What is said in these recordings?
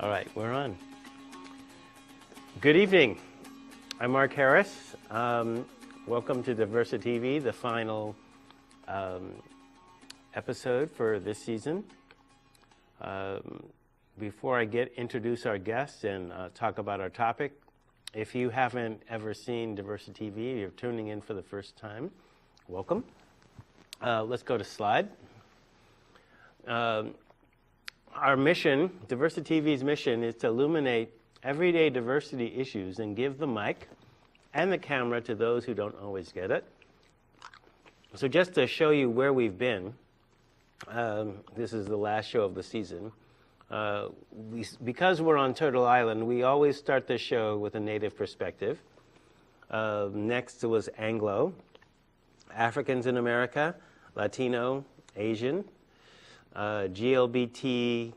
All right, we're on. Good evening. I'm Mark Harris. Welcome to DiversiTV, the final episode for this season. Before I introduce our guests and talk about our topic, if you haven't ever seen DiversiTV, you're tuning in for the first time, welcome. Let's go to slide. Our mission, DiversiTV's mission, is to illuminate everyday diversity issues and give the mic and the camera to those who don't always get it. So just to show you where we've been, this is the last show of the season. Because we're on Turtle Island, we always start the show with a native perspective. Next was Anglo, Africans in America, Latino, Asian, GLBTQTS,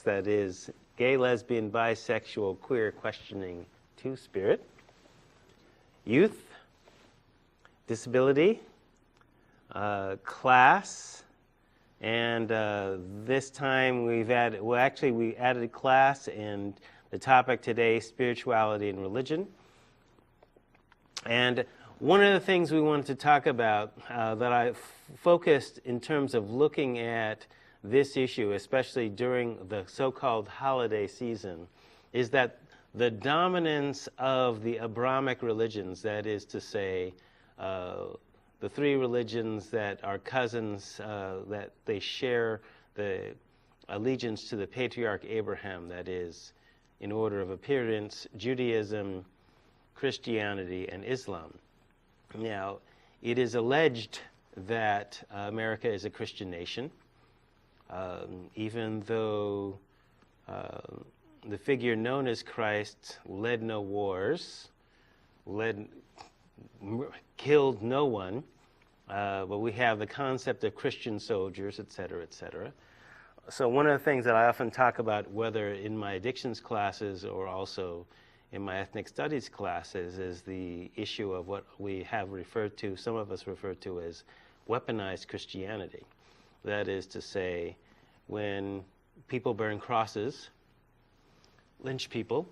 that is gay, lesbian, bisexual, queer, questioning, two-spirit, youth, disability, class, and this time we added class, and the topic today, spirituality and religion. And one of the things we wanted to talk about that I focused in terms of looking at this issue, especially during the so-called holiday season, is that the dominance of the Abrahamic religions, that is to say, the three religions that are cousins, that they share the allegiance to the patriarch Abraham, that is, in order of appearance, Judaism, Christianity, and Islam. Now, it is alleged that America is a Christian nation, even though the figure known as Christ led no wars, killed no one, but we have the concept of Christian soldiers, et cetera, et cetera. So one of the things that I often talk about, whether in my addictions classes or also in my ethnic studies classes, is the issue of what we have referred to, some of us refer to as weaponized Christianity. That is to say, when people burn crosses, lynch people,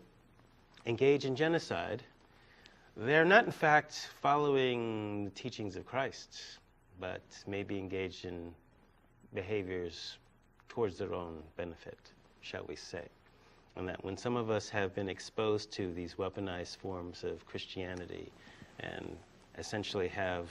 engage in genocide, they're not in fact following the teachings of Christ, but maybe engaged in behaviors towards their own benefit, shall we say. And that when some of us have been exposed to these weaponized forms of Christianity and essentially have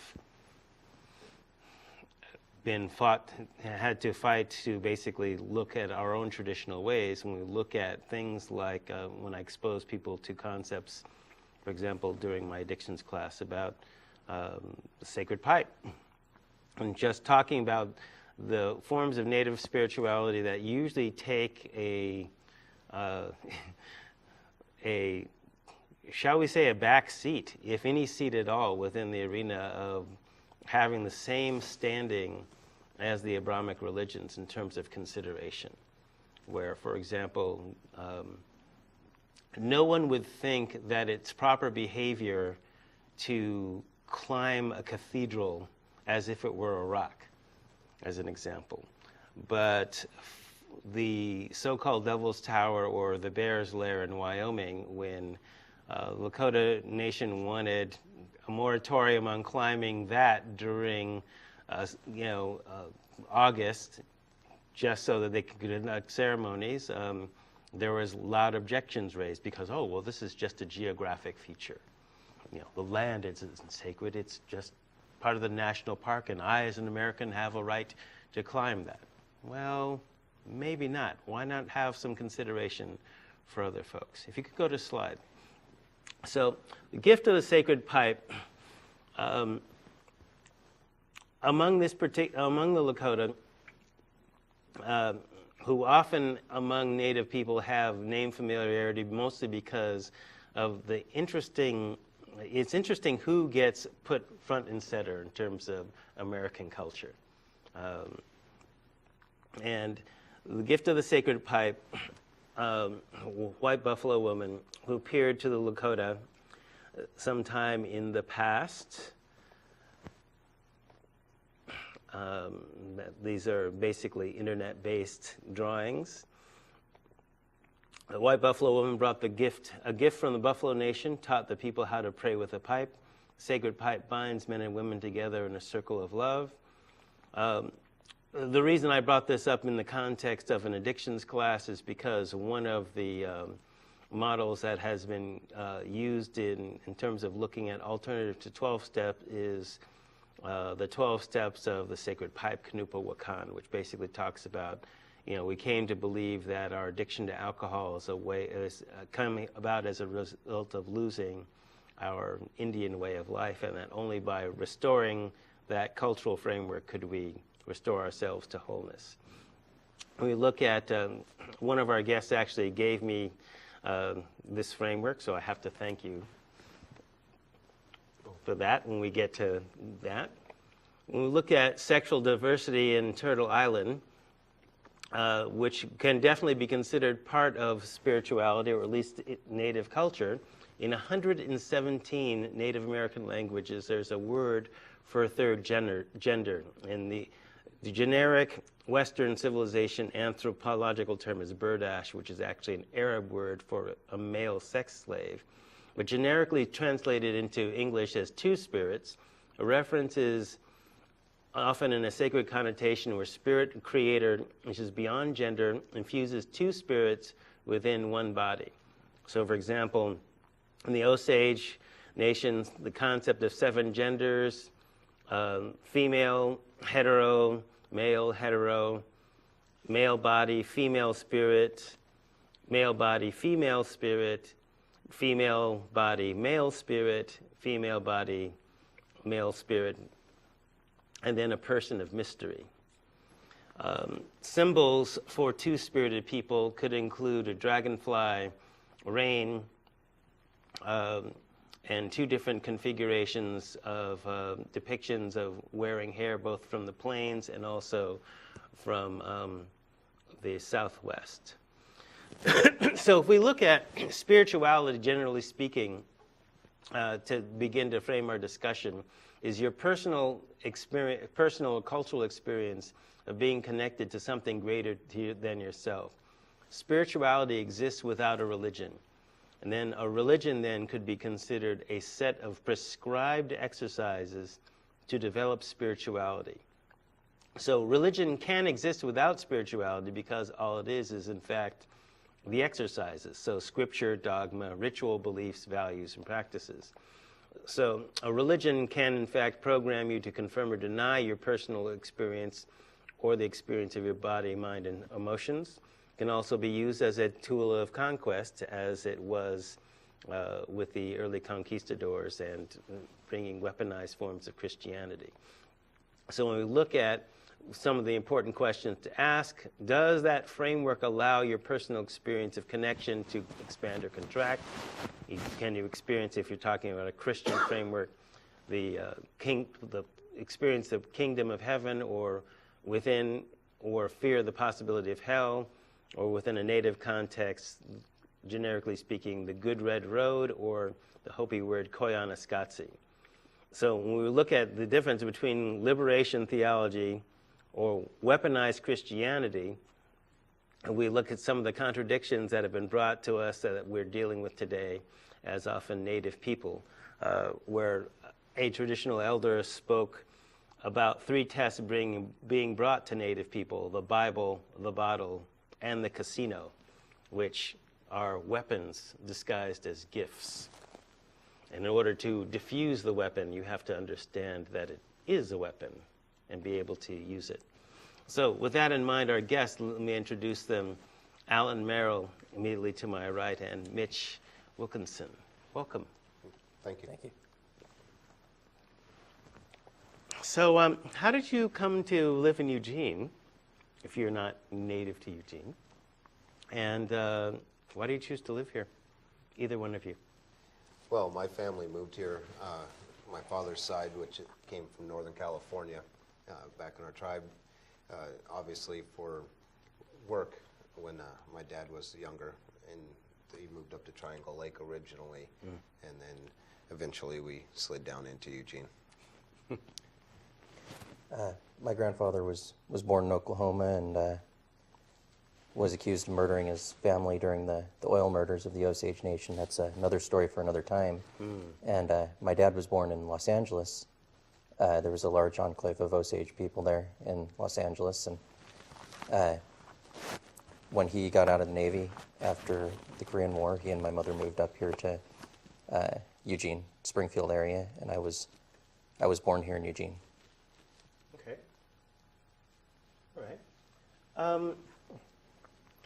had to fight to basically look at our own traditional ways, when we look at things like when I expose people to concepts, for example, during my addictions class about the sacred pipe, and just talking about the forms of native spirituality that usually take shall we say, a back seat, if any seat at all, within the arena of having the same standing as the Abrahamic religions in terms of consideration, where, for example, no one would think that it's proper behavior to climb a cathedral as if it were a rock, as an example. But the so-called Devil's Tower or the Bear's Lair in Wyoming, when Lakota Nation wanted a moratorium on climbing that during August, just so that they could conduct ceremonies, there was loud objections raised because, oh, well, this is just a geographic feature. The land isn't sacred, it's just part of the national park, and I, as an American, have a right to climb that. Well, maybe not. Why not have some consideration for other folks? If you could go to slide. So, the gift of the sacred pipe, among the Lakota, who often among Native people have name familiarity, mostly because of it's interesting who gets put front and center in terms of American culture. And the gift of the sacred pipe, white buffalo woman who appeared to the Lakota sometime in the past. These are basically internet-based drawings. The white buffalo woman brought a gift from the Buffalo Nation, taught the people how to pray with a pipe. The sacred pipe binds men and women together in a circle of love. The reason I brought this up in the context of an addictions class is because one of the models that has been used in terms of looking at alternative to 12-step is the 12 steps of the sacred pipe, Knupa Wakan, which basically talks about, we came to believe that our addiction to alcohol is coming about as a result of losing our Indian way of life, and that only by restoring that cultural framework could we restore ourselves to wholeness. We look at, one of our guests actually gave me this framework, so I have to thank you for that when we get to that. When we look at sexual diversity in Turtle Island, which can definitely be considered part of spirituality, or at least Native culture, in 117 Native American languages, there's a word for a third gender. In the generic Western civilization anthropological term is berdash, which is actually an Arab word for a male sex slave, but generically translated into English as two spirits. A reference is often in a sacred connotation where spirit creator, which is beyond gender, infuses two spirits within one body. So, for example, in the Osage nations, the concept of 7 genders, female, hetero, male, hetero, male body, female spirit, male body, female spirit, female body, male spirit, female body, male spirit, and then a person of mystery. Symbols for two-spirited people could include a dragonfly, rain, and 2 different configurations of depictions of wearing hair, both from the plains and also from the Southwest. So if we look at spirituality, generally speaking, to begin to frame our discussion, is your personal experience, personal cultural experience of being connected to something greater than yourself. Spirituality exists without a religion. And then a religion then could be considered a set of prescribed exercises to develop spirituality. So religion can exist without spirituality because all it is in fact the exercises. So scripture, dogma, ritual beliefs, values, and practices. So a religion can in fact program you to confirm or deny your personal experience or the experience of your body, mind, and emotions. Can also be used as a tool of conquest, as it was with the early conquistadors and bringing weaponized forms of Christianity. So when we look at some of the important questions to ask, does that framework allow your personal experience of connection to expand or contract? Can you experience, if you're talking about a Christian framework, the experience of kingdom of heaven, or within, or fear the possibility of hell, or within a native context, generically speaking, the good red road, or the Hopi word koyanaskatsi. So when we look at the difference between liberation theology or weaponized Christianity, and we look at some of the contradictions that have been brought to us that we're dealing with today as often Native people, where a traditional elder spoke about 3 tests being brought to Native people: the Bible, the bottle, and the casino, which are weapons disguised as gifts. And in order to diffuse the weapon, you have to understand that it is a weapon and be able to use it. So with that in mind, our guests, let me introduce them. Alan Merrill, immediately to my right, and Mitch Wilkinson. Welcome. Thank you. Thank you. So how did you come to live in Eugene, if you're not native to Eugene? And why do you choose to live here, either one of you? Well, my family moved here, my father's side, which came from Northern California, back in our tribe, obviously for work when my dad was younger, and he moved up to Triangle Lake originally, and then eventually we slid down into Eugene. My grandfather was born in Oklahoma, and was accused of murdering his family during the oil murders of the Osage Nation. That's another story for another time. And my dad was born in Los Angeles. There was a large enclave of Osage people there in Los Angeles. And when he got out of the Navy after the Korean War, he and my mother moved up here to Eugene, Springfield area, and I was born here in Eugene. Okay. All right.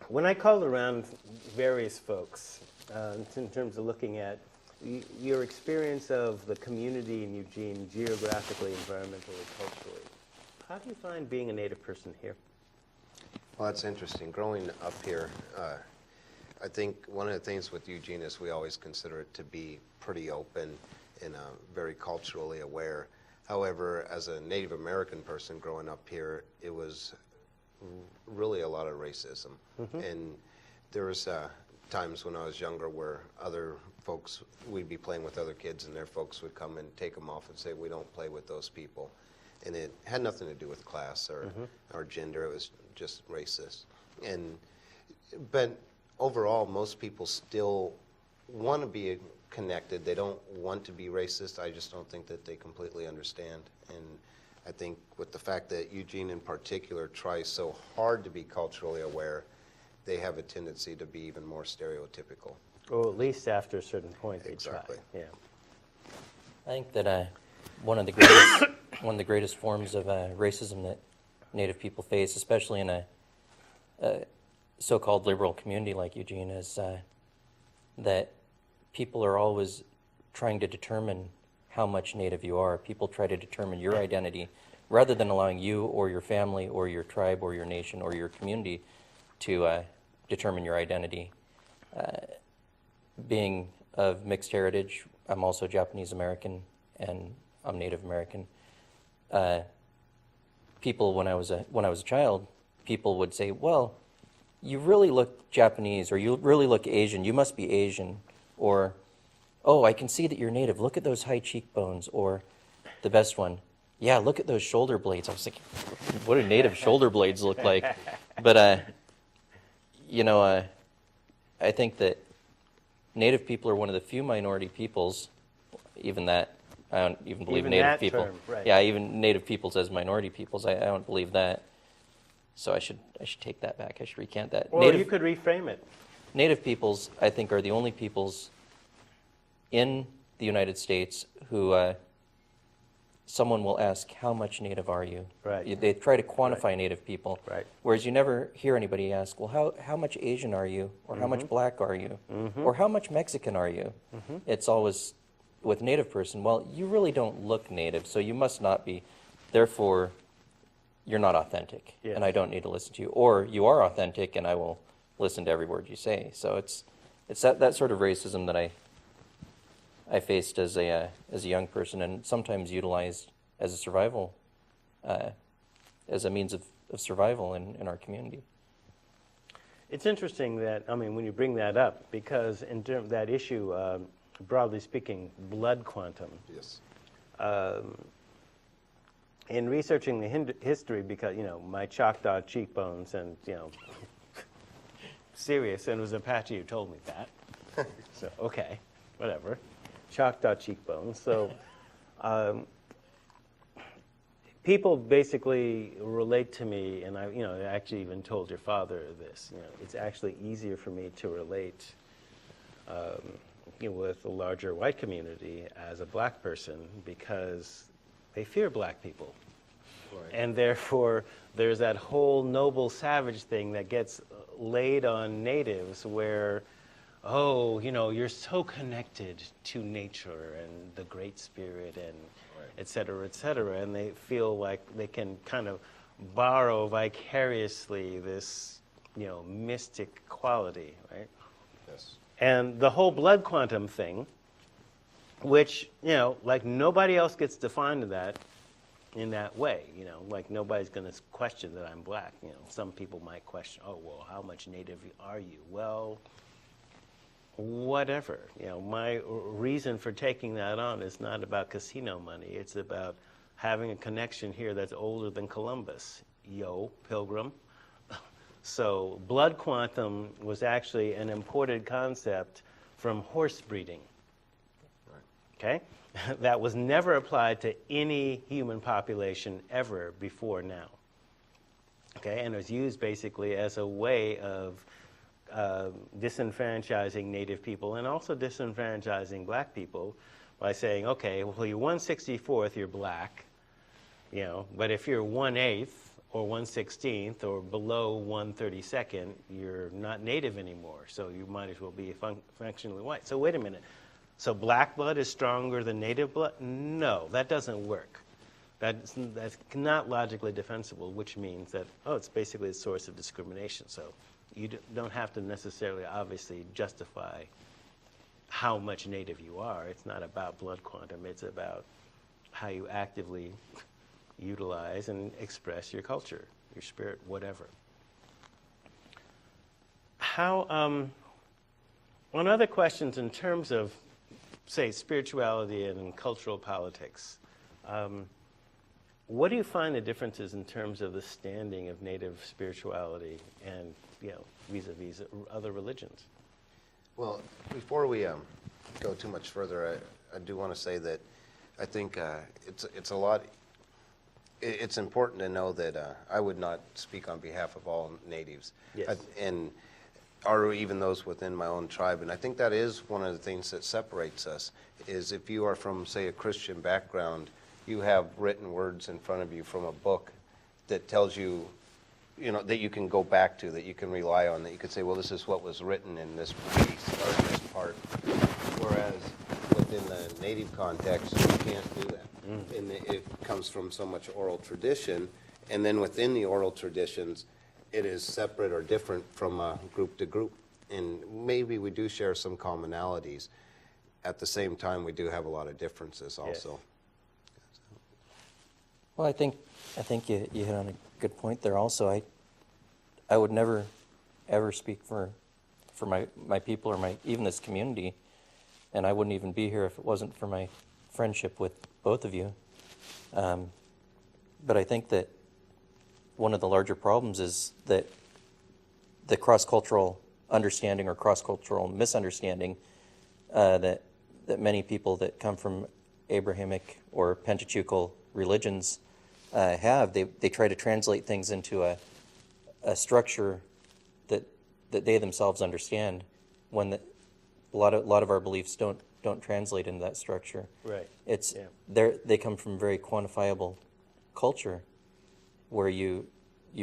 When I called around various folks, in terms of looking at your experience of the community in Eugene, geographically, environmentally, culturally, how do you find being a Native person here? Well, that's interesting. Growing up here, I think one of the things with Eugene is we always consider it to be pretty open and very culturally aware. However, as a Native American person growing up here, it was really a lot of racism. And there was times when I was younger where other folks, we'd be playing with other kids and their folks would come and take them off and say, we don't play with those people. And it had nothing to do with class or gender, it was just racist. But overall, most people still want to be connected. They don't want to be racist. I just don't think that they completely understand. And I think with the fact that Eugene in particular tries so hard to be culturally aware, they have a tendency to be even more stereotypical. Or at least after a certain point they Exactly. try. Yeah. I think that one of the greatest forms of racism that Native people face, especially in a so-called liberal community like Eugene, is that people are always trying to determine how much Native you are. People try to determine your identity rather than allowing you or your family or your tribe or your nation or your community to determine your identity. Being of mixed heritage, I'm also Japanese American and I'm Native American. People, when I was a child, people would say, "Well, you really look Japanese," or "You really look Asian. You must be Asian," or "Oh, I can see that you're Native. Look at those high cheekbones," or the best one, "Yeah, look at those shoulder blades." I was thinking, what do Native shoulder blades look like? But I think that Native people are one of the few minority peoples, even that, I don't even believe Even Native that people. term, right. Yeah, even Native peoples as minority peoples, I don't believe that. So I should take that back. I should recant that. Or you could reframe it. Native peoples, I think, are the only peoples in the United States who someone will ask, "How much Native are you?" Right. They try to quantify Native people. Right. Whereas you never hear anybody ask, "Well, how much Asian are you?" Or "How much Black are you?" Or "How much Mexican are you?" It's always, with Native person, "Well, you really don't look Native, so you must not be. Therefore, you're not authentic, Yes. and I don't need to listen to you. Or you are authentic, and I will listen to every word you say." So it's that sort of racism that I faced as a young person, and sometimes utilized as a survival, as a means of survival in our community. It's interesting that, when you bring that up, because in terms of that issue, broadly speaking, blood quantum, Yes. in researching the history, because, my Choctaw cheekbones and, serious, and it was Apache who told me that. So, okay, whatever. Choctaw cheekbones. So, people basically relate to me, and I actually even told your father this. It's actually easier for me to relate with the larger white community as a black person because they fear black people. Right. And therefore, there's that whole noble savage thing that gets laid on natives where, oh, you're so connected to nature and the Great Spirit and et cetera, and they feel like they can kind of borrow vicariously this, mystic quality, right? Yes. And the whole blood quantum thing, which, like nobody else gets defined in that way, like nobody's going to question that I'm black. Some people might question, oh, well, how much Native are you? Well, whatever. My reason for taking that on is not about casino money. It's about having a connection here that's older than Columbus. Yo, Pilgrim. So blood quantum was actually an imported concept from horse breeding. Okay? That was never applied to any human population ever before now. Okay? And it was used basically as a way of disenfranchising Native people and also disenfranchising black people by saying, okay, well, you're 1/64th, you're black, you know, but if you're 1/8 or 1/16th or below 1/32nd, you're not Native anymore, so you might as well be functionally white. So wait a minute. So black blood is stronger than Native blood? No, that doesn't work. That's not logically defensible, which means that, oh, it's basically a source of discrimination. So you don't have to necessarily, obviously, justify how much Native you are. It's not about blood quantum. It's about how you actively utilize and express your culture, your spirit, whatever. How, on other questions in terms of, say, spirituality and cultural politics, what do you find the differences in terms of the standing of Native spirituality and, you know, vis-a-vis other religions? Well, before we go too much further, I do want to say that I think it's a lot. It's important to know that I would not speak on behalf of all Natives, Yes. Or even those within my own tribe. And I think that is one of the things that separates us. Is if you are from, say, a Christian background, you have written words in front of you from a book that tells you, you know, that you can go back to, that you can rely on, that you could say, well, this is what was written in this piece or in this part. Whereas within the Native context, you can't do that. And it comes from so much oral tradition, and then within the oral traditions, it is separate or different from group to group. And maybe we do share some commonalities. At the same time, we do have a lot of differences also. Yes. Well, I think you hit on a good point there also. I would never ever speak for my people or even this community, and I wouldn't even be here if it wasn't for my friendship with both of you. But I think that one of the larger problems is that the cross-cultural understanding or cross-cultural misunderstanding that many people that come from Abrahamic or Pentateuchal religions have. They try to translate things into a structure that they themselves understand, when a lot of our beliefs don't translate into that structure. Right. It's Yeah. they come from very quantifiable culture, where you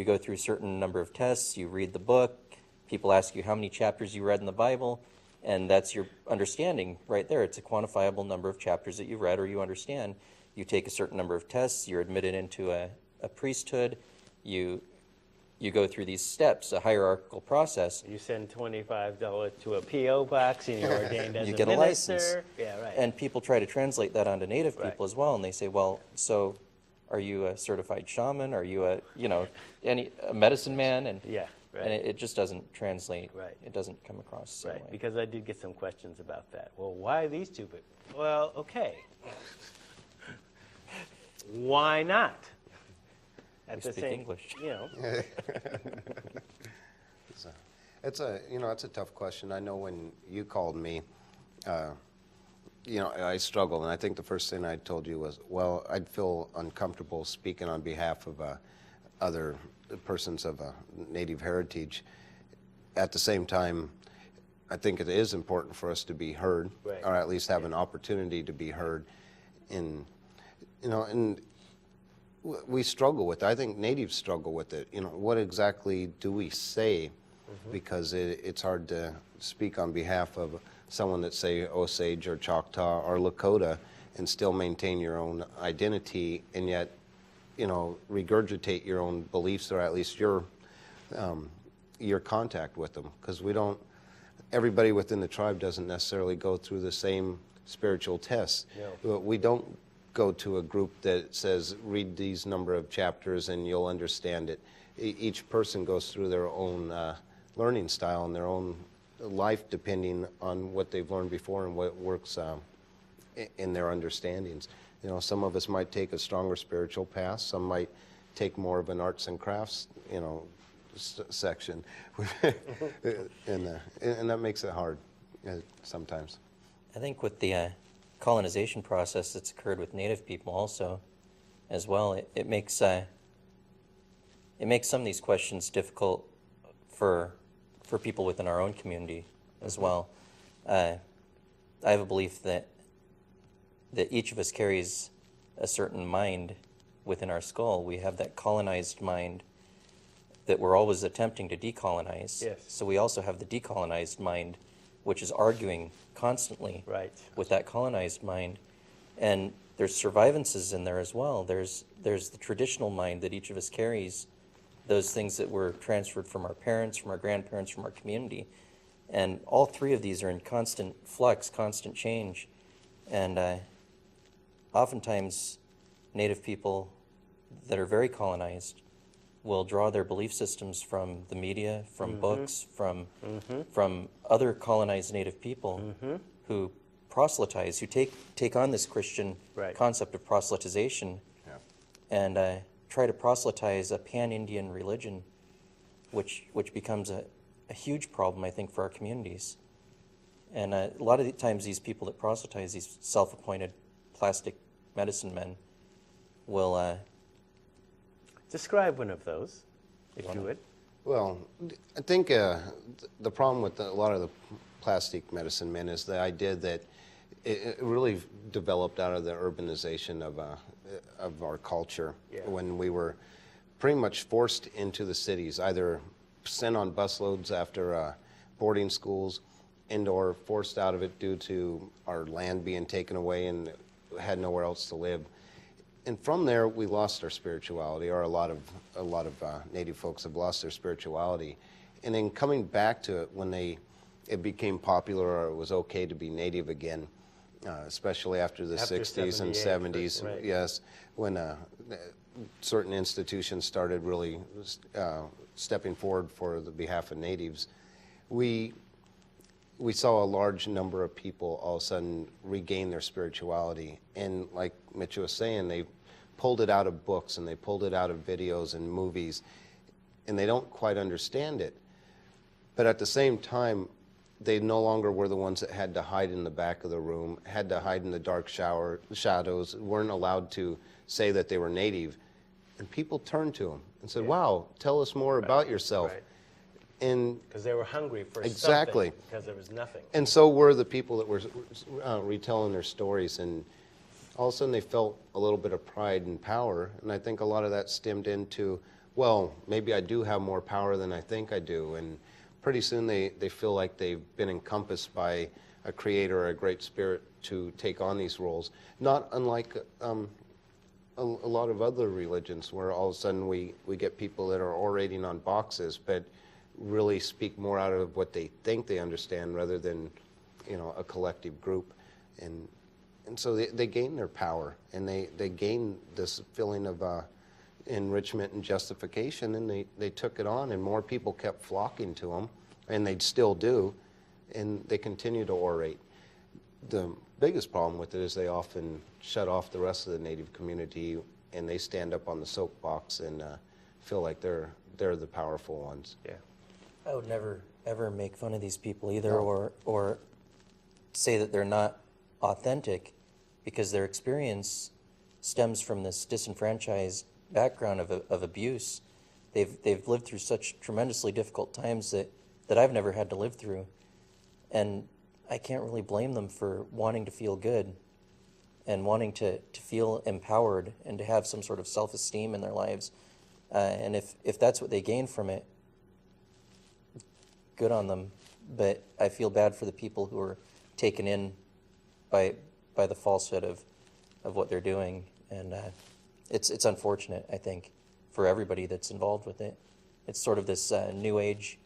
go through a certain number of tests, you read the book, people ask you how many chapters you read in the Bible, and that's your understanding right there. It's a quantifiable number of chapters that you've read or you understand. You take a certain number of tests, you're admitted into a priesthood, you go through these steps, a hierarchical process. You send $25 to a P.O. box and you're ordained as You a get a minister. license. Yeah, right. And people try to translate that onto Native Right. people as well, and they say, well, so are you a certified shaman? Are you a medicine man? And Yeah, right. and it just doesn't translate. Right. It doesn't come across the same Right, way. because I did get some questions about that. Well, why these two? Well, okay. Why not? At We the speak same, English. you know. It's a tough question. I know when you called me, I struggled, and I think the first thing I told you was, well, I'd feel uncomfortable speaking on behalf of other persons of Native heritage. At the same time, I think it is important for us to be heard, Right. or at least have an opportunity to be heard. And we struggle with it. I think Natives struggle with it. What exactly do we say? Because it's hard to speak on behalf of someone that's, say, Osage or Choctaw or Lakota and still maintain your own identity, and yet, regurgitate your own beliefs, or at least your contact with them. Because everybody within the tribe doesn't necessarily go through the same spiritual tests. No. We don't go to a group that says, read these number of chapters and you'll understand it. Each person goes through their own learning style and their own life, depending on what they've learned before and what works in their understandings. Some of us might take a stronger spiritual path. Some might take more of an arts and crafts, section, and that makes it hard sometimes. I think with the colonization process that's occurred with Native people also, as well, it makes some of these questions difficult for people within our own community as well. I have a belief that each of us carries a certain mind within our skull. We have that colonized mind that we're always attempting to decolonize. Yes. So we also have the decolonized mind, which is arguing constantly Right. with that colonized mind. And there's survivances in there as well. There's the traditional mind that each of us carries, those things that were transferred from our parents, from our grandparents, from our community. And all three of these are in constant flux, constant change. And oftentimes, Native people that are very colonized will draw their belief systems from the media, from books, from other colonized Native people who proselytize, who take on this Christian concept of proselytization and try to proselytize a pan-Indian religion, which becomes a huge problem, I think, for our communities. And a lot of the times these people that proselytize, these self-appointed plastic medicine men, will... Describe one of those, if you would. Well, I think the problem with a lot of the plastic medicine men is the idea that it really developed out of the urbanization of our culture when we were pretty much forced into the cities, either sent on busloads after boarding schools and/or forced out of it due to our land being taken away and had nowhere else to live. And from there, we lost our spirituality, or a lot of Native folks have lost their spirituality. And then coming back to it when it became popular, or it was okay to be Native again, especially after the After 60s and 70s, right. yes, when certain institutions started really stepping forward for the behalf of Natives, we saw a large number of people all of a sudden regain their spirituality. And like Mitch was saying, they pulled it out of books and they pulled it out of videos and movies, and they don't quite understand it. But at the same time, they no longer were the ones that had to hide in the back of the room, had to hide in the dark shadows, weren't allowed to say that they were Native. And people turned to them and said, wow, tell us more about yourself. Right. And Because they were hungry for exactly. something, because there was nothing. And so were the people that were retelling their stories, and all of a sudden they felt a little bit of pride and power, and I think a lot of that stemmed into, well, maybe I do have more power than I think I do, and pretty soon they feel like they've been encompassed by a creator or a great spirit to take on these roles, not unlike a lot of other religions where all of a sudden we get people that are orating on boxes, but really speak more out of what they think they understand rather than, a collective group. And so they gain their power, and they gain this feeling of enrichment and justification, and they took it on, and more people kept flocking to them, and they still do, and they continue to orate. The biggest problem with it is they often shut off the rest of the Native community, and they stand up on the soapbox and feel like they're the powerful ones. Yeah. I would never, ever make fun of these people either, No. or say that they're not authentic, because their experience stems from this disenfranchised background of abuse. They've lived through such tremendously difficult times that I've never had to live through. And I can't really blame them for wanting to feel good and wanting to feel empowered and to have some sort of self-esteem in their lives. And if that's what they gain from it, good on them. But I feel bad for the people who are taken in by the falsehood of what they're doing. And it's unfortunate, I think, for everybody that's involved with it. It's sort of this New Age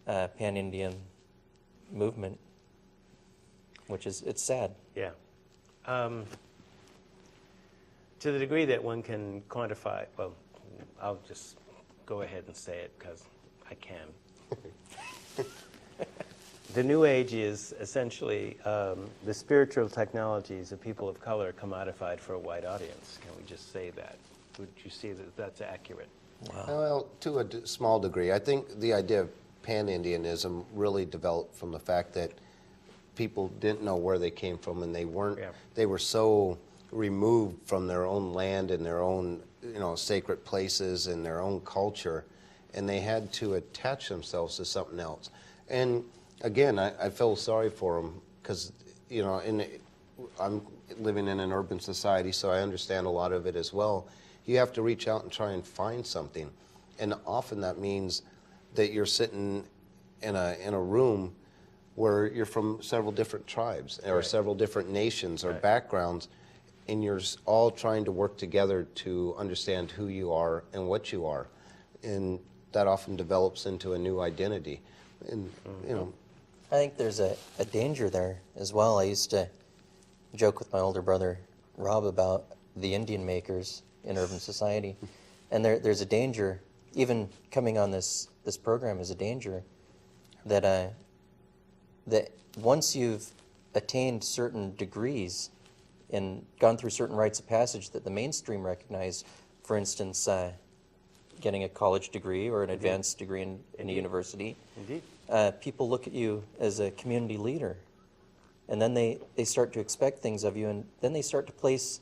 pan-Indian movement, which it's sad. Yeah. To the degree that one can quantify, well, I'll just go ahead and say it because I can. The New Age is essentially the spiritual technologies of people of color commodified for a white audience. Can we just say that? Would you see that that's accurate? Wow. Well, to a small degree. I think the idea of pan-Indianism really developed from the fact that people didn't know where they came from, and they weren't. Yeah. They were so removed from their own land and their own, sacred places and their own culture, and they had to attach themselves to something else. And again, I feel sorry for them because, I'm living in an urban society, so I understand a lot of it as well. You have to reach out and try and find something, and often that means that you're sitting in a room where you're from several different tribes or Right. several different nations or Right. backgrounds, and you're all trying to work together to understand who you are and what you are, and that often develops into a new identity. And I think there's a danger there as well. I used to joke with my older brother, Rob, about the Indian makers in urban society. And there's a danger, even coming on this program is a danger, that once you've attained certain degrees and gone through certain rites of passage that the mainstream recognize, for instance, getting a college degree or an advanced degree in a university, Indeed. people look at you as a community leader. And then they start to expect things of you, and then they start to place,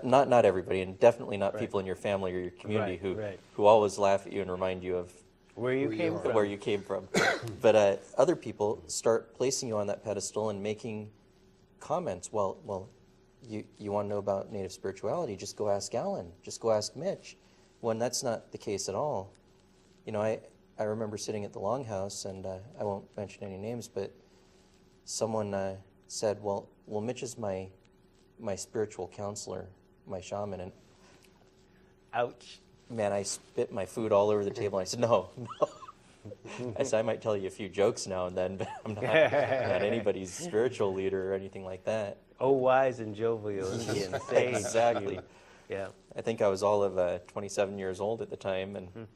not everybody, and definitely not Right. people in your family or your community Right. who always laugh at you and remind you of Where you came from. where you came from. But other people start placing you on that pedestal and making comments. Well, you want to know about Native spirituality? Just go ask Alan. Just go ask Mitch. When that's not the case at all. I remember sitting at the Longhouse, and I won't mention any names, but someone said, "Well, Mitch is my spiritual counselor, my shaman," and Ouch. man, I spit my food all over the table. And I said, "No." I said, "I might tell you a few jokes now and then, but I'm not anybody's spiritual leader or anything like that." Oh, wise and jovial Indian sage. Exactly. Yeah. I think I was all of 27 years old at the time, and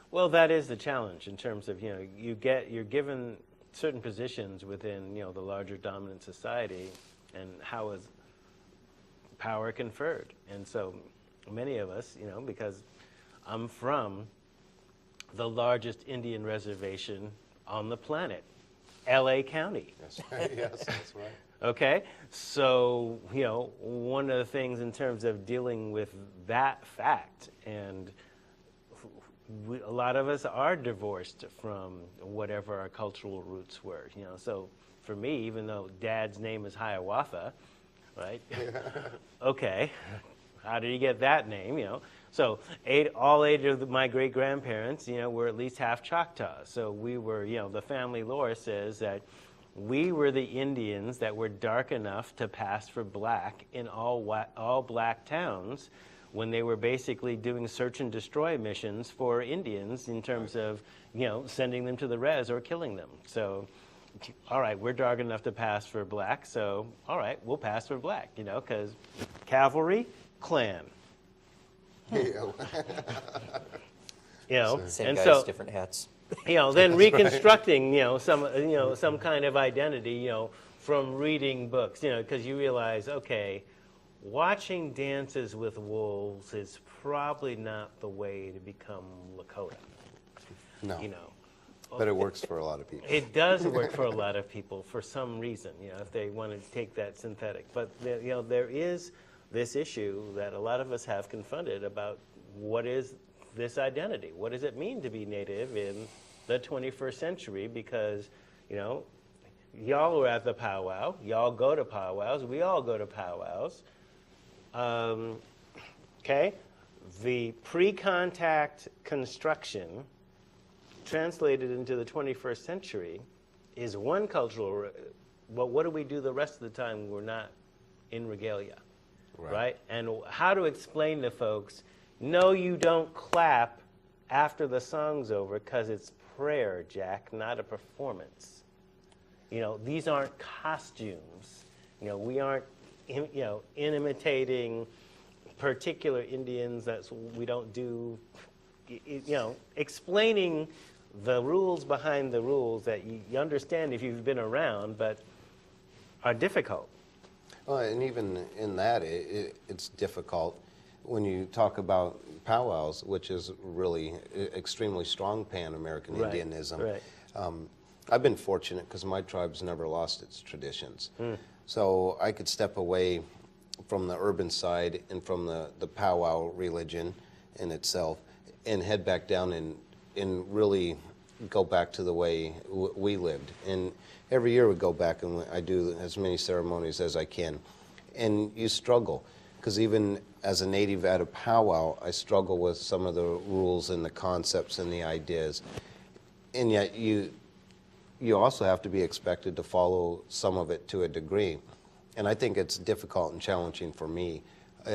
Well, that is the challenge in terms of, you're given certain positions within, the larger dominant society, and how is power conferred. And so many of us, because I'm from the largest Indian reservation on the planet, LA County. yes, that's right. Okay, so, one of the things in terms of dealing with that fact, and a lot of us are divorced from whatever our cultural roots were, so for me, even though Dad's name is Hiawatha, right? Okay, how did he get that name, So all 8 of my great-grandparents, were at least half Choctaw, so we were, the family lore says that we were the Indians that were dark enough to pass for black in all black towns when they were basically doing search and destroy missions for Indians in terms of, sending them to the res or killing them. So, all right, we're dark enough to pass for black, so all right, we'll pass for black, because cavalry, clan. Yeah. same And guys, so, different hats. then reconstructing, some kind of identity, from reading books, because you realize, okay, watching Dances with Wolves is probably not the way to become Lakota. No, You but it works for a lot of people. It does work for a lot of people for some reason, if they want to take that synthetic. But, there is this issue that a lot of us have confronted about what is this identity. What does it mean to be Native in the 21st century? Because, y'all were at the powwow. Y'all go to powwows. We all go to powwows. Okay? The pre-contact construction translated into the 21st century is one cultural, but what do we do the rest of the time when we're not in regalia? Right? And how to explain to folks, no, you don't clap after the song's over because it's prayer, Jack, not a performance. These aren't costumes. We aren't, imitating particular Indians. We don't do, explaining the rules behind the rules that you understand if you've been around, but are difficult. And even in that, it's difficult when you talk about powwows, which is really extremely strong Pan-American Right, Indianism. right. I've been fortunate because my tribe's never lost its traditions. So I could step away from the urban side and from the powwow religion in itself and head back down and really go back to the way we lived. And every year we go back and I do as many ceremonies as I can. And you struggle, because even as a native at a powwow, I struggle with some of the rules and the concepts and the ideas. And yet you also have to be expected to follow some of it to a degree. And I think it's difficult and challenging for me.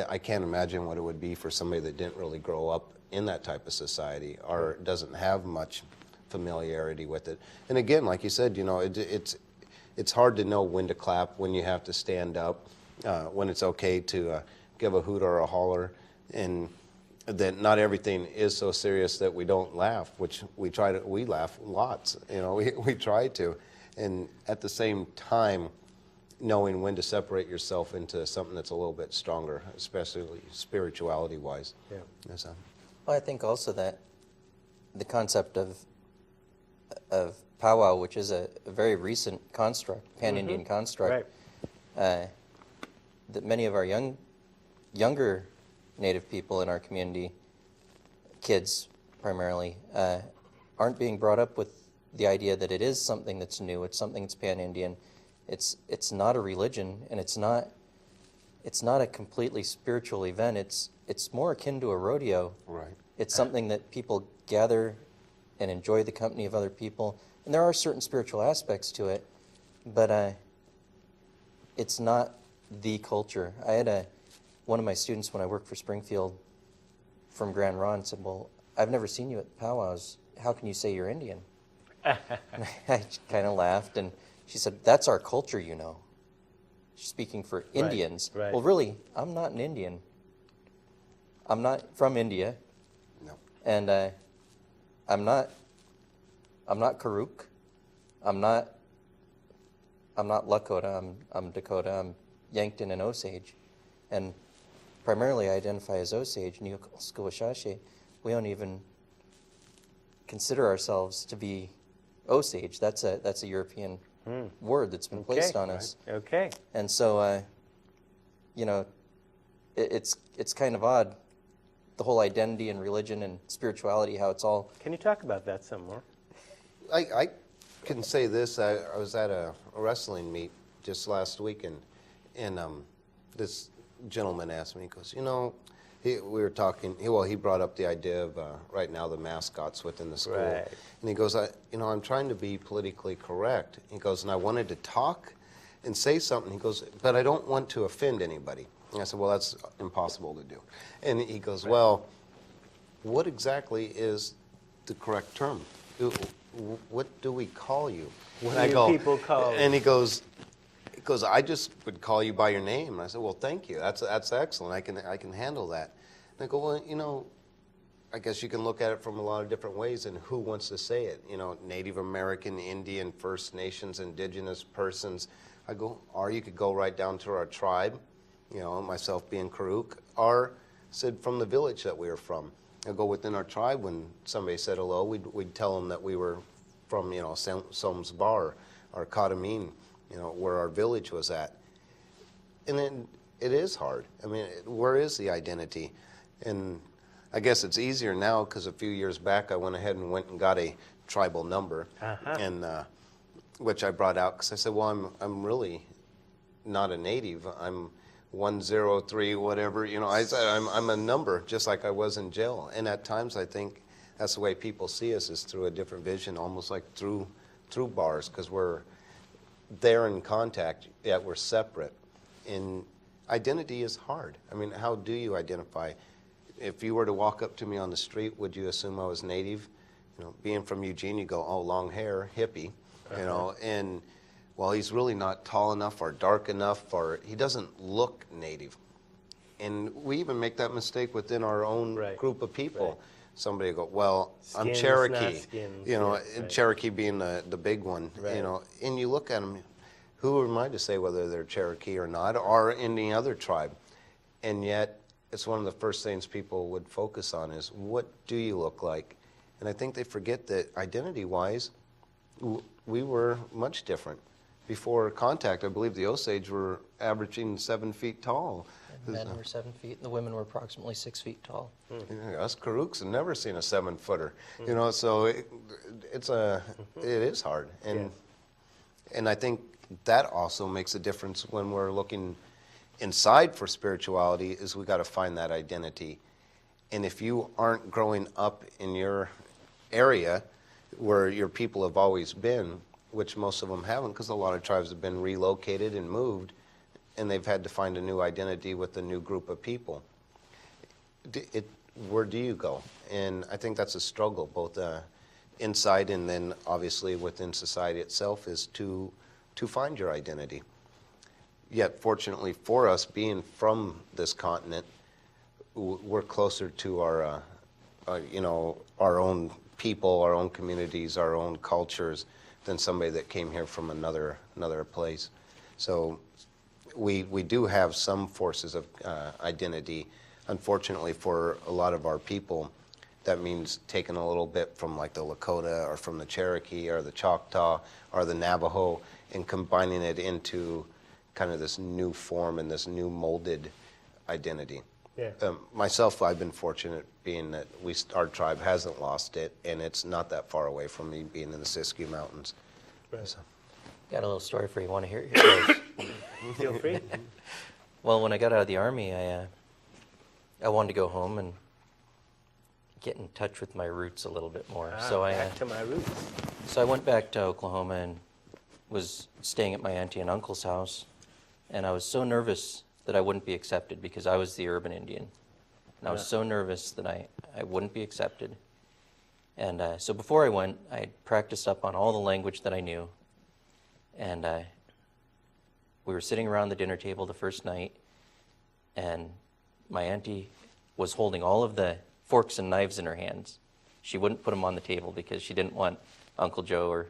I can't imagine what it would be for somebody that didn't really grow up in that type of society or doesn't have much familiarity with it. And again, like you said, you know, it's hard to know when to clap, when you have to stand up, when it's okay to give a hoot or a holler, and that not everything is so serious that we don't laugh, which we laugh lots, you know, we try to. And at the same time, knowing when to separate yourself into something that's a little bit stronger, especially spirituality-wise. Yeah. Yes, Well, I think also that the concept of powwow, which is a very recent construct, pan-Indian construct, that many of our younger Native people in our community, kids primarily, aren't being brought up with the idea that it is something that's new, it's something that's pan-Indian. It's not a religion, and it's not a completely spiritual event. It's more akin to a rodeo. right. It's something that people gather and enjoy the company of other people. And there are certain spiritual aspects to it, but it's not the culture. I had one of my students when I worked for Springfield from Grand Ronde said, well, I've never seen you at powwows. How can you say you're Indian? I kind of laughed, and she said, that's our culture, you know. She's speaking for Indians. Right. Well, really, I'm not an Indian. I'm not from India. No. And I'm not Karuk. I'm not Lakota. I'm Dakota. I'm Yankton and Osage, and primarily I identify as Osage. Neoskawashashe. We don't even consider ourselves to be Osage. That's a European word that's been placed on us. Okay. And so, you know, it's kind of odd, the whole identity and religion and spirituality, how it's all. Can you talk about that some more? I can say this. I was at a wrestling meet just last week, and this gentleman asked me, he goes, you know, we were talking, he brought up the idea of right now the mascots within the school. Right. And he goes, I'm trying to be politically correct. He goes, and I wanted to talk and say something. He goes, but I don't want to offend anybody. And I said, well, that's impossible to do. And he goes, well, what exactly is the correct term? What do we call you? What And do people call you? And he goes, I just would call you by your name. And I said, well, thank you. That's excellent. I can handle that. And I go, well, you know, I guess you can look at it from a lot of different ways, and who wants to say it? You know, Native American, Indian, First Nations, Indigenous persons. I go, or you could go right down to our tribe, you know, myself being Karuk, or said from the village that we were from. I go within our tribe, when somebody said hello, we'd tell them that we were from, you know, Soms Bar or Katamine, you know, where our village was at. And then it is hard. I mean, where is the identity? And I guess it's easier now because a few years back I went ahead and went and got a tribal number, and which I brought out because I said, well, I'm really not a native. I'm 103, whatever. You know, I said I'm a number, just like I was in jail. And at times I think that's the way people see us, is through a different vision, almost like through bars, because we're there in contact, yet we're separate. And identity is hard. I mean, how do you identify? If you were to walk up to me on the street, would you assume I was native? You know, being from Eugene, you go, oh, long hair, hippie, you know, and well, he's really not tall enough or dark enough, or he doesn't look native. And we even make that mistake within our own group of people. Right. Somebody will go, well, I'm Skins, Cherokee, not skins. you know, Yeah, right. Cherokee being the big one, Right. you know, and you look at him, who am I to say whether they're Cherokee or not, or any other tribe? And yet, it's one of the first things people would focus on is, what do you look like? And I think they forget that identity-wise, we were much different. Before contact, I believe the Osage were averaging 7 feet tall. And men were 7 feet, and the women were approximately 6 feet tall. Us Karuks have never seen a 7-footer, you know. So it is hard, and I think that also makes a difference when we're looking inside for spirituality. Is we got to find that identity, and if you aren't growing up in your area where your people have always been, which most of them haven't, because a lot of tribes have been relocated and moved, and they've had to find a new identity with a new group of people. Where do you go? And I think that's a struggle, both inside and then obviously within society itself, is to find your identity. Yet, fortunately for us, being from this continent, we're closer to our own people, our own communities, our own cultures, than somebody that came here from another place. So we do have some forces of identity. Unfortunately for a lot of our people, that means taking a little bit from like the Lakota or from the Cherokee or the Choctaw or the Navajo and combining it into kind of this new form and this new molded identity. Yeah. Myself, I've been fortunate being that our tribe hasn't lost it, and it's not that far away from me, being in the Siskiyou Mountains. Right. So. Got a little story for you. Want to hear it? Feel free. Well, when I got out of the Army, I wanted to go home and get in touch with my roots a little bit more. Back to my roots. So I went back to Oklahoma and was staying at my auntie and uncle's house, and I was so nervous that I wouldn't be accepted because I was the urban Indian. And I was so nervous that I wouldn't be accepted. And so before I went, I practiced up on all the language that I knew. And we were sitting around the dinner table the first night, and my auntie was holding all of the forks and knives in her hands. She wouldn't put them on the table because she didn't want Uncle Joe or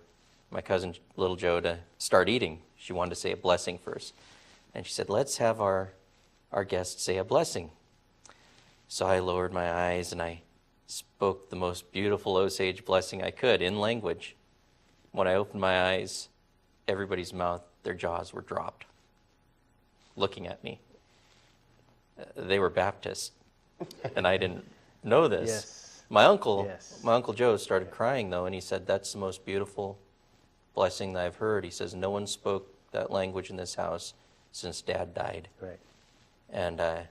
my cousin Little Joe to start eating. She wanted to say a blessing first. And she said, let's have our guest say a blessing. So I lowered my eyes and I spoke the most beautiful Osage blessing I could in language. When I opened my eyes, everybody's mouth, their jaws were dropped, looking at me. They were Baptist, and I didn't know this. Yes. My Uncle Joe started Yeah. crying, though, and he said, that's the most beautiful blessing that I've heard. He says, no one spoke that language in this house since Dad died. Right. And I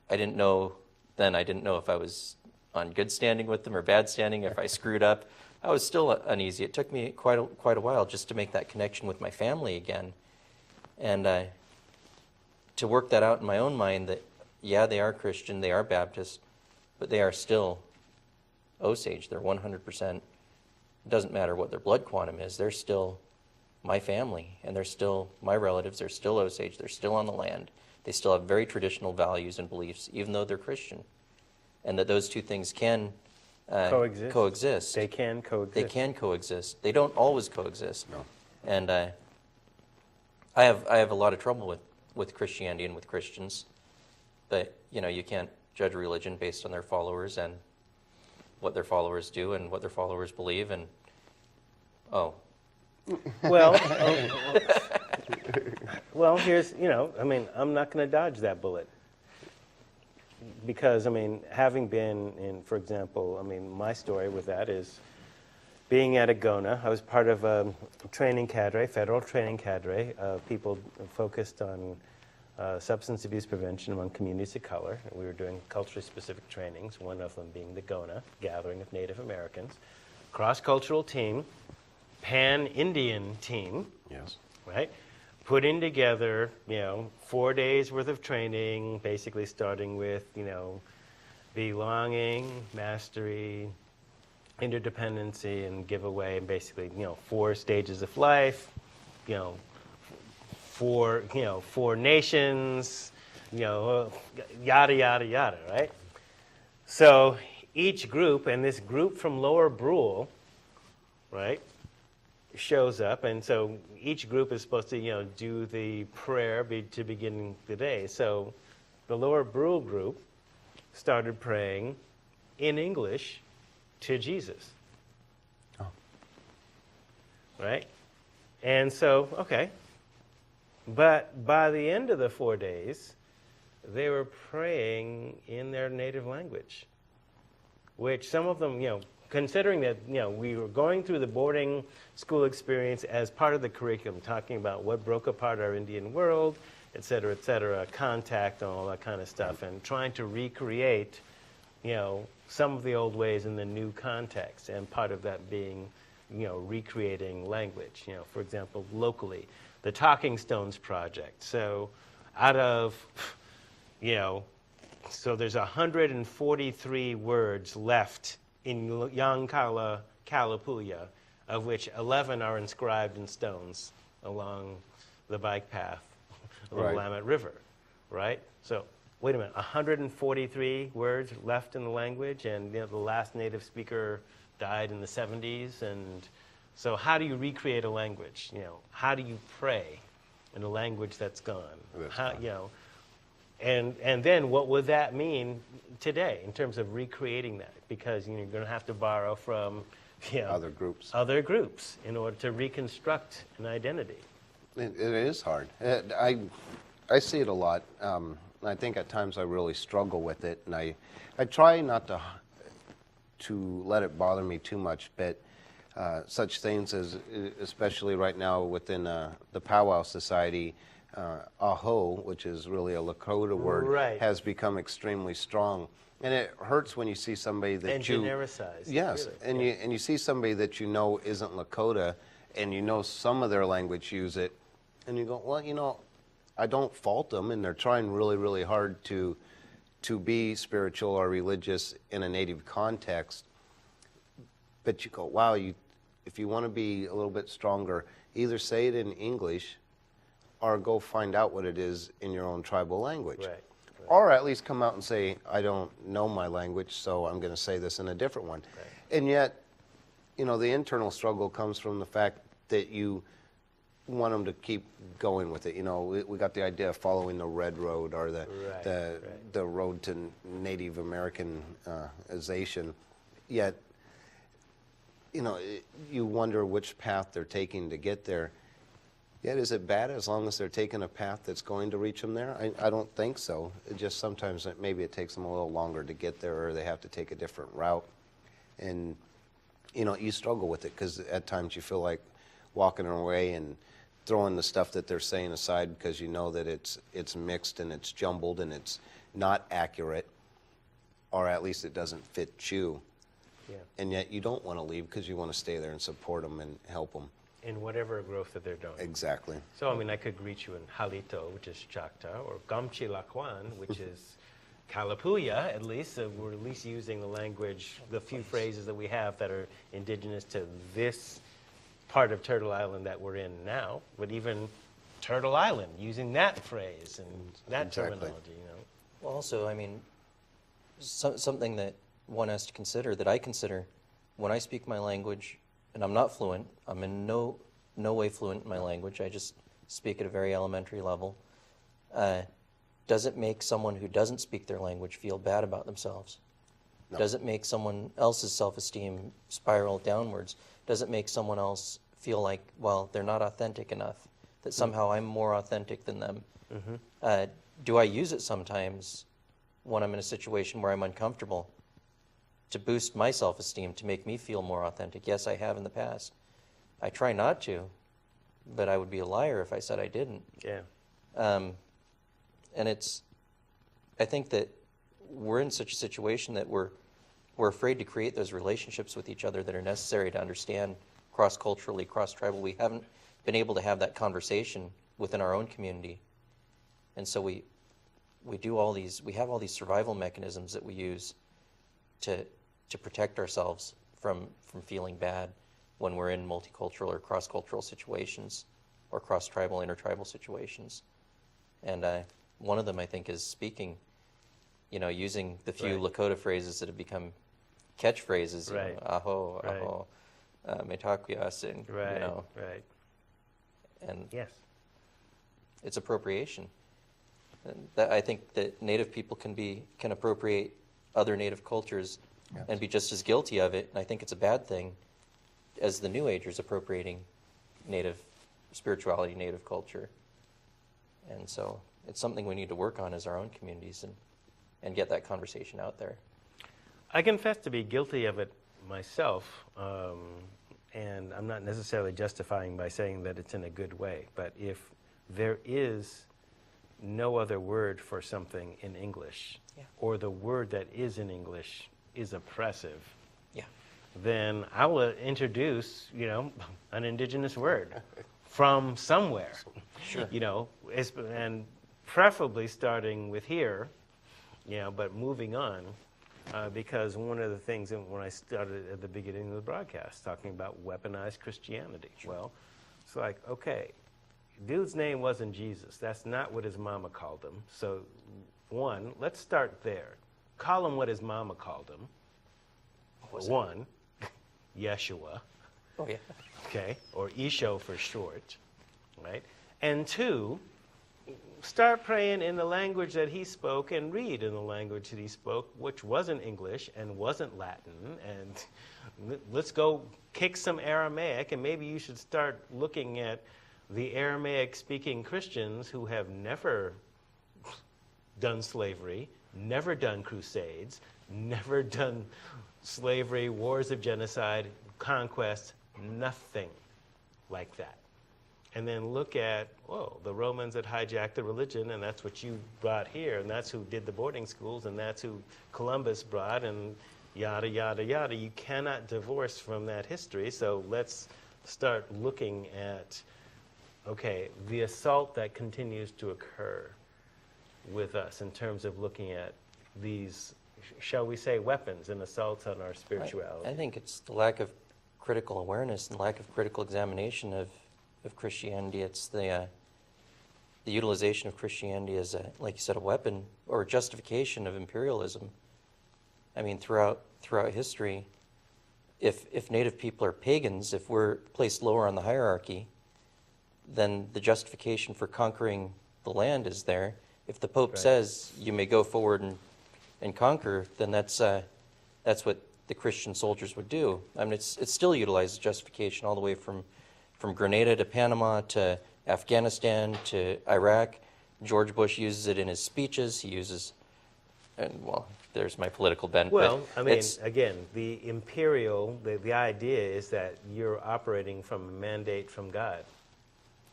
didn't know then. I didn't know if I was on good standing with them or bad standing, if I screwed up. I was still uneasy. It took me quite a while just to make that connection with my family again. And to work that out in my own mind that, yeah, they are Christian, they are Baptist, but they are still Osage. They're 100%. It doesn't matter what their blood quantum is. They're still my family, and they're still my relatives. They're still Osage. They're still on the land. They still have very traditional values and beliefs, even though they're Christian. And that those two things can coexist. They can coexist. They can coexist. They don't always coexist. No. And I have a lot of trouble with Christianity and with Christians. But, you can't judge religion based on their followers and what their followers do and what their followers believe. And, Well, here's, I'm not going to dodge that bullet. Because, having been in, for example, my story with that is being at Agona. I was part of a training cadre, federal training cadre, of people focused on substance abuse prevention among communities of color. And we were doing culturally specific trainings, one of them being the Gona, Gathering of Native Americans. Cross-cultural team, pan-Indian team. Yes. Right? Putting together, 4 days worth of training, basically starting with, belonging, mastery, interdependency, and giveaway, and basically, 4 stages of life, four nations, yada, yada, yada, right? So each group, and this group from Lower Brule, right, shows up, and so each group is supposed to, do the prayer to begin the day. So the Lower Brule group started praying in English to Jesus. Oh. Right? And so, okay. But by the end of the 4 days, they were praying in their native language, which some of them, considering that, we were going through the boarding school experience as part of the curriculum, talking about what broke apart our Indian world, et cetera, contact and all that kind of stuff, and trying to recreate, some of the old ways in the new context, and part of that being, recreating language, for example, locally. The Talking Stones Project. So out of, so there's 143 words left in young Kalapuya, of which 11 are inscribed in stones along the bike path of the Right. Willamette River, right? So wait a minute, 143 words left in the language, and the last native speaker died in the 70s, and so how do you recreate a language? How do you pray in a language that's gone? That's How, gone. And then what would that mean today in terms of recreating that? Because you're going to have to borrow from Other groups. other groups in order to reconstruct an identity. It is hard. I see it a lot. I think at times I really struggle with it, and I try not to let it bother me too much, but such things as, especially right now within the Powwow Society, aho, which is really a Lakota word, Right. has become extremely strong. And it hurts when you see somebody that And genericized, Yes, really. and you see somebody that isn't Lakota, and some of their language use it, and you go, well, I don't fault them, and they're trying really, really hard to be spiritual or religious in a native context. But you go, wow, if you want to be a little bit stronger, either say it in English or go find out what it is in your own tribal language. Right. Or at least come out and say, I don't know my language, so I'm going to say this in a different one. Right. And yet, the internal struggle comes from the fact that you want them to keep going with it. We got the idea of following the red road or the road to Native Americanization. Yet, you wonder which path they're taking to get there. Yet, is it bad as long as they're taking a path that's going to reach them there? I don't think so. It just sometimes maybe it takes them a little longer to get there, or they have to take a different route. And, you struggle with it because at times you feel like walking away and throwing the stuff that they're saying aside because you know that it's mixed and it's jumbled and it's not accurate, or at least it doesn't fit you. Yeah. And yet you don't want to leave because you want to stay there and support them and help them. In whatever growth that they're doing. Exactly. So, I could greet you in Halito, which is Chacta, or Gamchi Lakwan, which is Kalapuya, at least. So we're at least using the language, the few phrases that we have that are indigenous to this part of Turtle Island that we're in now. But even Turtle Island, using that phrase and that Exactly. terminology, Well, also, something that one has to consider, that I consider when I speak my language, and I'm not fluent, I'm in no way fluent in my language, I just speak at a very elementary level. Does it make someone who doesn't speak their language feel bad about themselves? No. Does it make someone else's self-esteem spiral downwards? Does it make someone else feel like, well, they're not authentic enough, that somehow I'm more authentic than them? Do I use it sometimes when I'm in a situation where I'm uncomfortable to boost my self-esteem, to make me feel more authentic? Yes, I have in the past. I try not to, but I would be a liar if I said I didn't. Yeah. And I think that we're in such a situation that we're afraid to create those relationships with each other that are necessary to understand cross-culturally, cross-tribal. We haven't been able to have that conversation within our own community. And so we have all these survival mechanisms that we use to protect ourselves from feeling bad when we're in multicultural or cross-cultural situations or cross-tribal, intertribal situations. And one of them, I think, is speaking, using the few Right. Lakota phrases that have become catchphrases, Right. aho, Right. aho. Metaquias, and Right. you know, Right. and Yes. it's appropriation. And that, I think that Native people can appropriate other Native cultures and be just as guilty of it. And I think it's a bad thing as the New Agers appropriating Native spirituality, Native culture. And so it's something we need to work on as our own communities and get that conversation out there. I confess to be guilty of it myself, and I'm not necessarily justifying by saying that it's in a good way, but if there is no other word for something in English, or the word that is in English is oppressive, then I will introduce, an indigenous word from somewhere. Sure. And preferably starting with here, but moving on, because one of the things when I started at the beginning of the broadcast talking about weaponized Christianity, well, it's like, okay, dude's name wasn't Jesus. That's not what his mama called him. So, one, let's start there. Call him what his mama called him. One, Yeshua. Oh, yeah. Okay, or Isho for short, right? And two, start praying in the language that he spoke and read in the language that he spoke, which wasn't English and wasn't Latin. And let's go kick some Aramaic, and maybe you should start looking at the Aramaic-speaking Christians who have never done slavery, never done crusades, never done slavery, wars of genocide, conquest, nothing like that. And then look at, the Romans that hijacked the religion, and that's what you brought here, and that's who did the boarding schools, and that's who Columbus brought, and yada, yada, yada. You cannot divorce from that history, so let's start looking at, okay, the assault that continues to occur with us in terms of looking at these, shall we say, weapons and assaults on our spirituality. I think it's the lack of critical awareness and lack of critical examination of Christianity. It's the utilization of Christianity as like you said, a weapon or a justification of imperialism. I mean, throughout history, if Native people are pagans, if we're placed lower on the hierarchy, then the justification for conquering the land is there. If the Pope says you may go forward and conquer, then that's what the Christian soldiers would do. I mean, it still utilizes justification all the way from Grenada to Panama to Afghanistan to Iraq. George Bush uses it in his speeches. He uses, there's my political bent. Well, but I mean, again, the imperial, the idea is that you're operating from a mandate from God.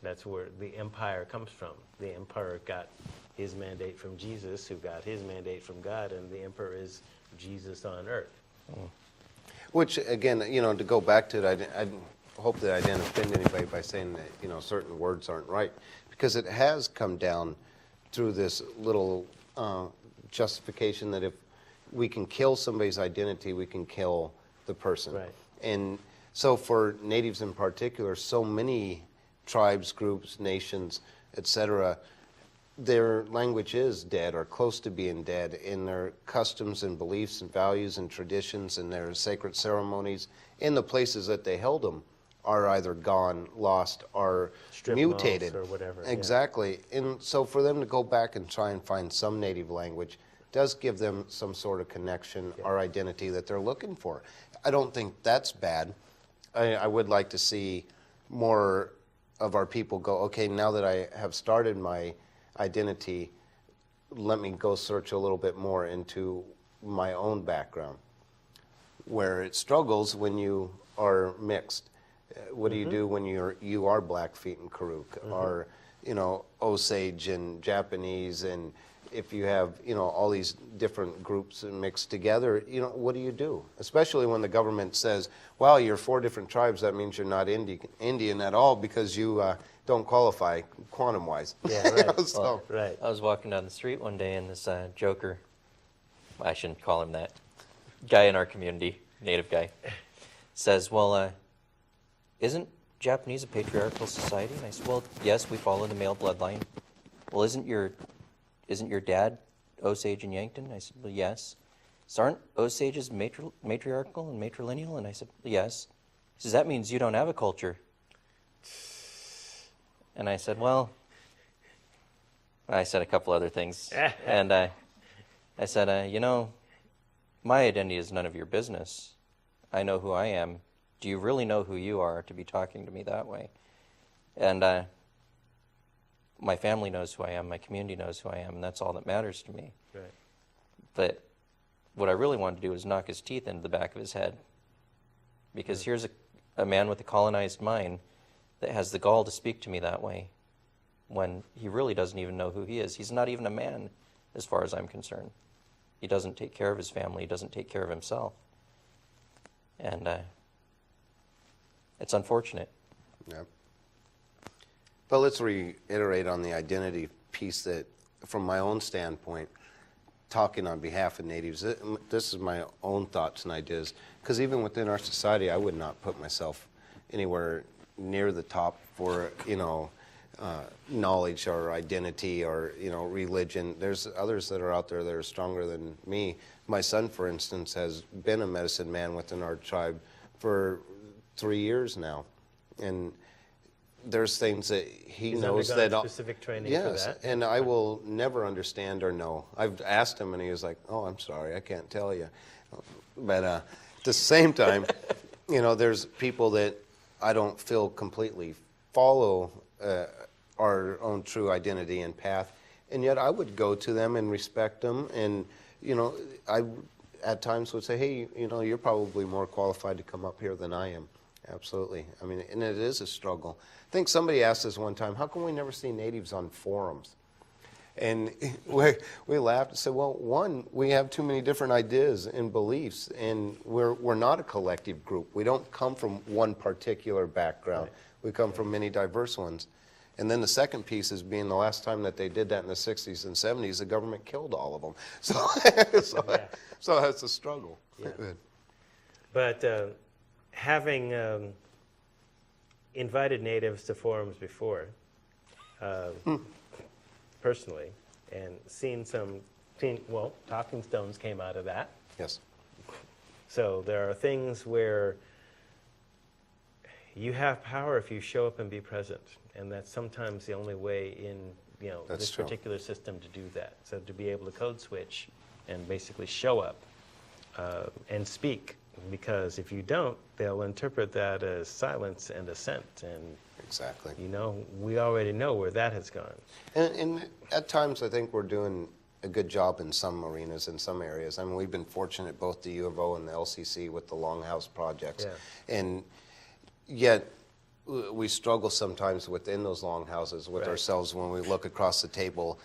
That's where the empire comes from. The emperor got his mandate from Jesus, who got his mandate from God, and the emperor is Jesus on earth. Which, again, to go back to it, I hope that I didn't offend anybody by saying that, certain words aren't right. Because it has come down through this little justification that if we can kill somebody's identity, we can kill the person. Right. And so for natives in particular, so many tribes, groups, nations, etc., their language is dead or close to being dead, in their customs and beliefs and values and traditions and their sacred ceremonies in the places that they held them are either gone, lost, or Strip mutated. malls or whatever. Yeah. Exactly. And so for them to go back and try and find some native language does give them some sort of connection or identity that they're looking for. I don't think that's bad. I would like to see more of our people go, okay, now that I have started my identity, let me go search a little bit more into my own background, where it struggles when you are mixed. What do you do when you are Blackfeet and Karuk, or Osage and Japanese, and if you have all these different groups mixed together, what do you do? Especially when the government says, "Well, you're 4 different tribes. That means you're not Indian at all because you don't qualify quantum-wise." Yeah, right. So, Right. I was walking down the street one day, and this joker, I shouldn't call him that, guy in our community, native guy, says, "Well, isn't Japanese a patriarchal society?" And I said, "Well, yes, we follow the male bloodline." "Well, isn't your dad Osage and Yankton?" I said, "Well, yes." "So aren't Osages matriarchal and matrilineal?" And I said, "Yes." He says, that means you don't have a culture. And I said, well, I said a couple other things. And I said, you know, my identity is none of your business. I know who I am. Do you really know who you are to be talking to me that way? And my family knows who I am. My community knows who I am. And that's all that matters to me. Right. But what I really wanted to do was knock his teeth into the back of his head. Because here's a man with a colonized mind that has the gall to speak to me that way when he really doesn't even know who he is. He's not even a man as far as I'm concerned. He doesn't take care of his family. He doesn't take care of himself. And it's unfortunate. Yeah. But let's reiterate on the identity piece that, from my own standpoint, talking on behalf of Natives, this is my own thoughts and ideas. Because even within our society, I would not put myself anywhere near the top for, knowledge or identity or, religion. There's others that are out there that are stronger than me. My son, for instance, has been a medicine man within our tribe for 3 years now. And there's things that he He's knows undergone that specific training yes, for that. and I will never understand or know. I've asked him, and he was like, "Oh, I'm sorry, I can't tell you." But at the same time, there's people that I don't feel completely follow our own true identity and path, and yet I would go to them and respect them, and I at times would say, "Hey, you're probably more qualified to come up here than I am." Absolutely. I mean, and it is a struggle. I think somebody asked us one time, how come we never see Natives on forums? And we laughed and said, well, one, we have too many different ideas and beliefs, and we're not a collective group. We don't come from one particular background. Right. We come from many diverse ones. And then the second piece is being the last time that they did that in the 60s and 70s, the government killed all of them. So that's a struggle. Yeah. But having invited Natives to forums before, personally, and seen Talking Stones came out of that. Yes. So there are things where you have power if you show up and be present, and that's sometimes the only way in this particular system to do that. So to be able to code switch and basically show up and speak. Because if you don't, they'll interpret that as silence and assent, and exactly. We already know where that has gone. And at times, I think we're doing a good job in some arenas, in some areas. I mean, we've been fortunate, both the U of O and the LCC, with the Longhouse projects, and yet we struggle sometimes within those longhouses with ourselves when we look across the table,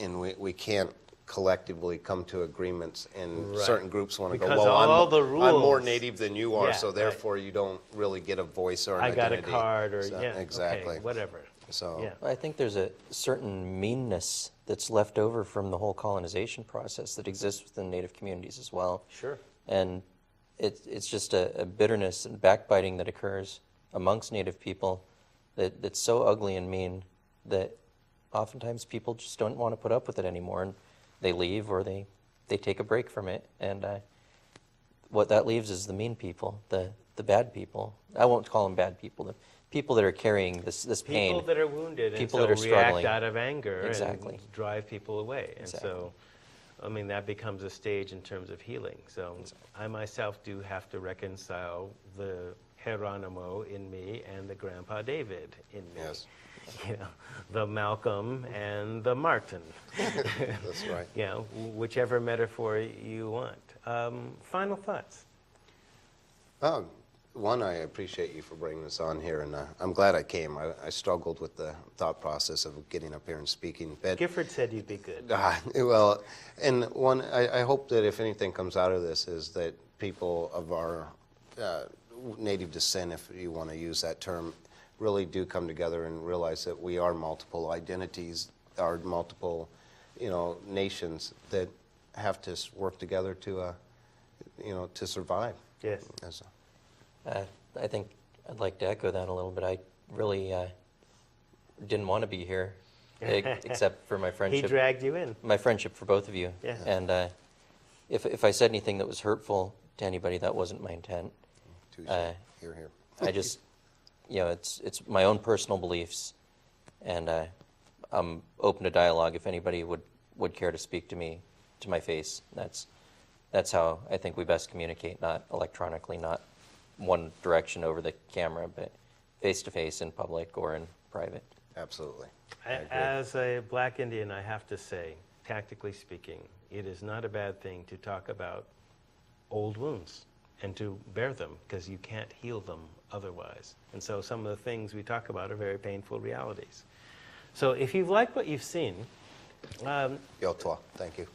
and we can't collectively come to agreements, and certain groups want to go, well, I'm more Native than you are, so therefore you don't really get a voice or an identity. I got a card, or exactly. Okay, whatever. So I think there's a certain meanness that's left over from the whole colonization process that exists within Native communities as well. Sure. And it's just a bitterness and backbiting that occurs amongst Native people that's so ugly and mean that oftentimes people just don't want to put up with it anymore. And they leave, or they take a break from it, and what that leaves is the mean people, the bad people. I won't call them bad people. The people that are carrying this pain. People that are wounded, people and so that are struggling. react out of anger Exactly. and drive people away. And so, I mean, that becomes a stage in terms of healing. So I myself do have to reconcile the Geronimo in me and the Grandpa David in me. Yes. The Malcolm and the Martin. That's right. Whichever metaphor you want. Final thoughts? One, I appreciate you for bringing this on here, and I'm glad I came. I struggled with the thought process of getting up here and speaking. But Gifford said you'd be good. Well, and one, I hope that if anything comes out of this is that people of our Native descent, if you want to use that term, really do come together and realize that we are multiple identities, are multiple, nations that have to work together to, to survive. Yes. I think I'd like to echo that a little bit. I really didn't want to be here, except for my friendship. He dragged you in. My friendship for both of you. Yeah. And if I said anything that was hurtful to anybody, that wasn't my intent. Here. I just, it's my own personal beliefs, and I'm open to dialogue if anybody would care to speak to me, to my face. That's how I think we best communicate, not electronically, not one direction over the camera, but face-to-face in public or in private. Absolutely. As a black Indian, I have to say, tactically speaking, it is not a bad thing to talk about old wounds and to bear them, because you can't heal them otherwise. And so some of the things we talk about are very painful realities. So if you've liked what you've seen, Yotwa, thank you.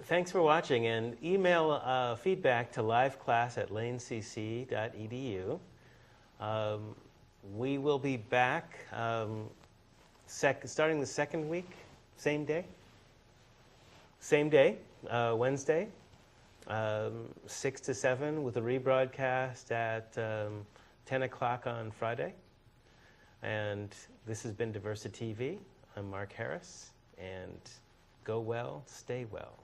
thanks for watching, and email feedback to liveclass@lanecc.edu. We will be back starting the second week, same day, Wednesday, 6 to 7, with a rebroadcast at 10 o'clock on Friday. And this has been DiversiTV. I'm Mark Harris, and go well, stay well.